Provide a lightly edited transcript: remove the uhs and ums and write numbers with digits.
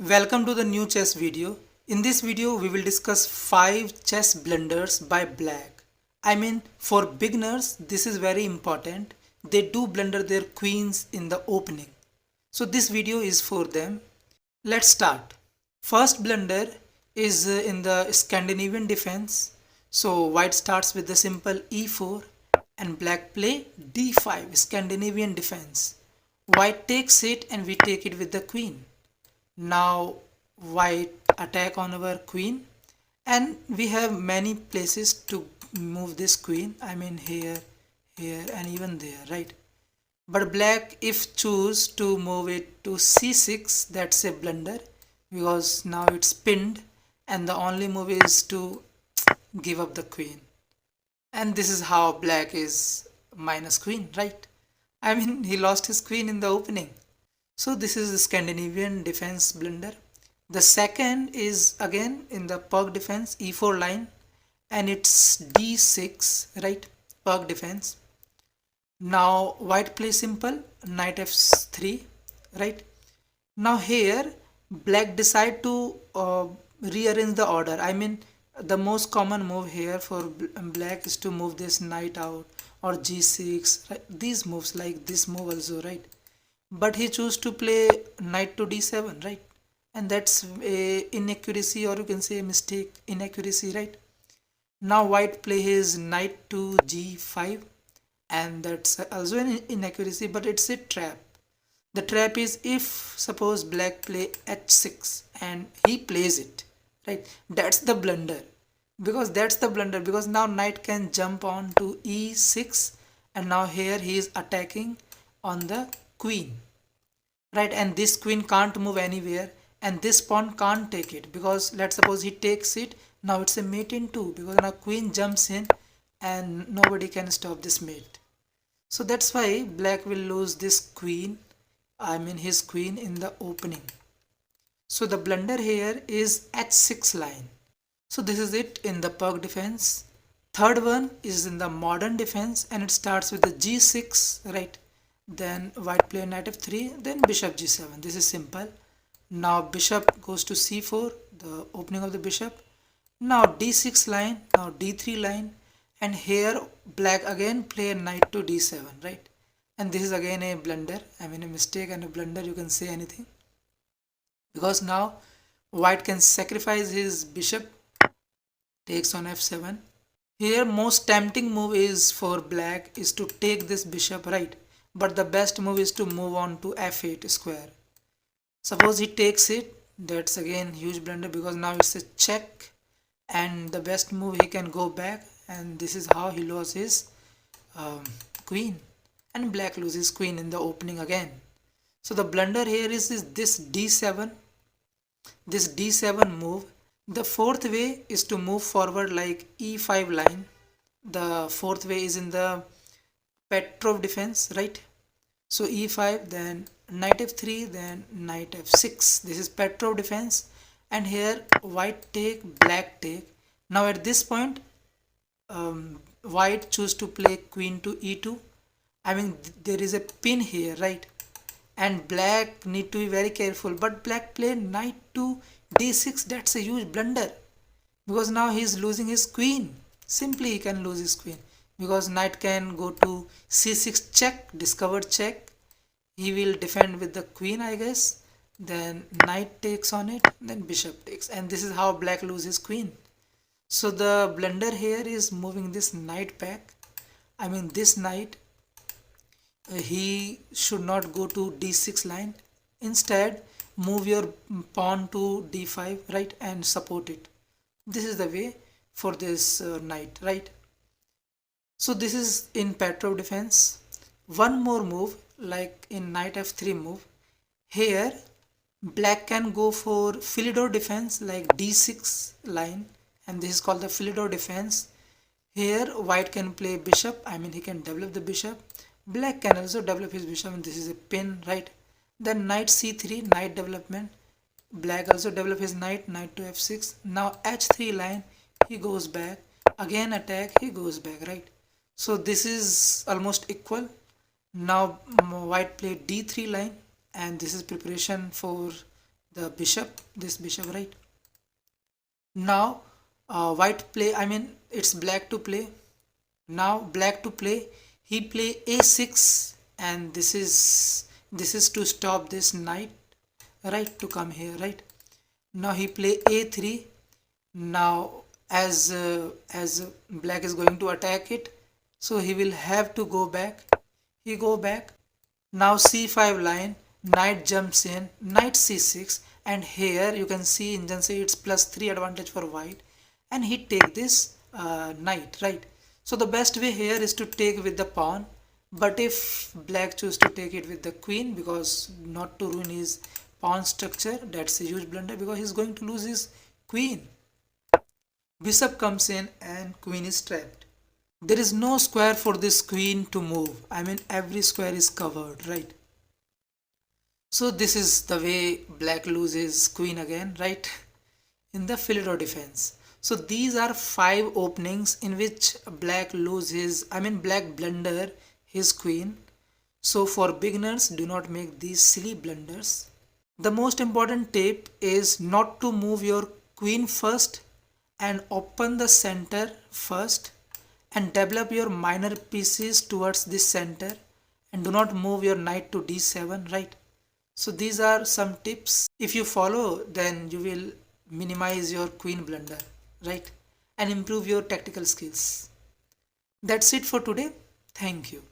Welcome to the new chess video. In this video we will discuss 5 chess blunders by black. For beginners this is very important. They do blunder their queens in the opening. So this video is for them. Let's start. First blunder is in the Scandinavian defense. So white starts with the simple e4 and black play d5, Scandinavian defense. White takes it and we take it with the queen. Now white attack on our queen and we have many places to move this queen. Here, here and even there, right? But black if choose to move it to c6, that's a blunder because now it's pinned and the only move is to give up the queen. And this is how black is minus queen, right? He lost his queen in the opening. So this is the Scandinavian defense blunder. The second is again in the Pirc defense e4 line and it's d6, right? Pirc defense. Now white plays simple knight f3, right? Now here black decide to rearrange the order. The most common move here for black is to move this knight out or g6, right? These moves, like this move also, right? But he chose to play knight to d7, right? And that's a inaccuracy, or you can say a mistake, inaccuracy, right? Now white play his knight to g5 and that's also an inaccuracy, but it's a trap. The trap is if suppose black play h6 and he plays it, right? That's the blunder, because now knight can jump on to e6 and now here he is attacking on the queen, right? And this queen can't move anywhere and this pawn can't take it, because let's suppose he takes it, now it's a mate in 2 because now queen jumps in and nobody can stop this mate. So that's why black will lose this queen, his queen in the opening. So the blunder here is h6 line. So this is it in the Pirc defense. Third one is in the modern defense and it starts with the g6, right? Then white play knight f3, then bishop g7. This is simple. Now bishop goes to c4, the opening of the bishop. Now d6 line, now d3 line, and here black again play knight to d7, right? And this is again a blunder, a mistake and a blunder, you can say anything, because now white can sacrifice his bishop, takes on f7. Here most tempting move is for black is to take this bishop, right? But the best move is to move on to f8 square. Suppose he takes it, that's again huge blunder because now it's a check and the best move he can go back, and this is how he loses his queen, and black loses queen in the opening again. So the blunder here is this d7, this d7 move. The fourth way is to move forward like e5 line. The fourth way is in the Petrov defense, right? So e5, then knight f3, then knight f6. This is Petrov defense, and here white take, black take. Now at this point white choose to play queen to e2. There is a pin here, right? And black need to be very careful, but black play knight to d6. That's a huge blunder because now he is losing his queen. Simply he can lose his queen because knight can go to c6 check, discovered check. He will defend with the queen, I guess. Then knight takes on it, then bishop takes, and this is how black loses queen. So the blunder here is moving this knight back. This knight, he should not go to d6 line. Instead move your pawn to d5, right, and support it. This is the way for this knight, right? So this is in Petrov defense. One more move like in knight f3 move. Here black can go for Philidor defense like d6 line, and this is called the Philidor defense. Here white can play bishop, he can develop the bishop. Black can also develop his bishop, and this is a pin, right? Then knight c3, knight development. Black also develop his knight, knight to f6. Now h3 line, he goes back, again attack, he goes back, right? So this is almost equal. Now white played d3 line, and this is preparation for the bishop, this bishop, right? Now white play, I mean it's black to play. Now black to play, he play a6, and this is to stop this knight, right, to come here, right? Now he play a3. Now as black is going to attack it, so he will have to go back. He go back. Now c5 line, knight jumps in, knight c6, and here you can see in Jansi it's +3 advantage for white, and he take this knight, right? So the best way here is to take with the pawn, but if black choose to take it with the queen, because not to ruin his pawn structure, that's a huge blunder because he's going to lose his queen. Bishop comes in and queen is trapped. There is no square for this queen to move. I mean every square is covered, right? So this is the way black loses queen again, right? In the Philidor defense. So these are 5 openings in which black black blunder his queen. So for beginners, do not make these silly blunders. The most important tip is not to move your queen first and open the center first and develop your minor pieces towards this center, and do not move your knight to d7, right? So these are some tips. If you follow, then you will minimize your queen blunder, right, and improve your tactical skills. That's it for today. Thank you.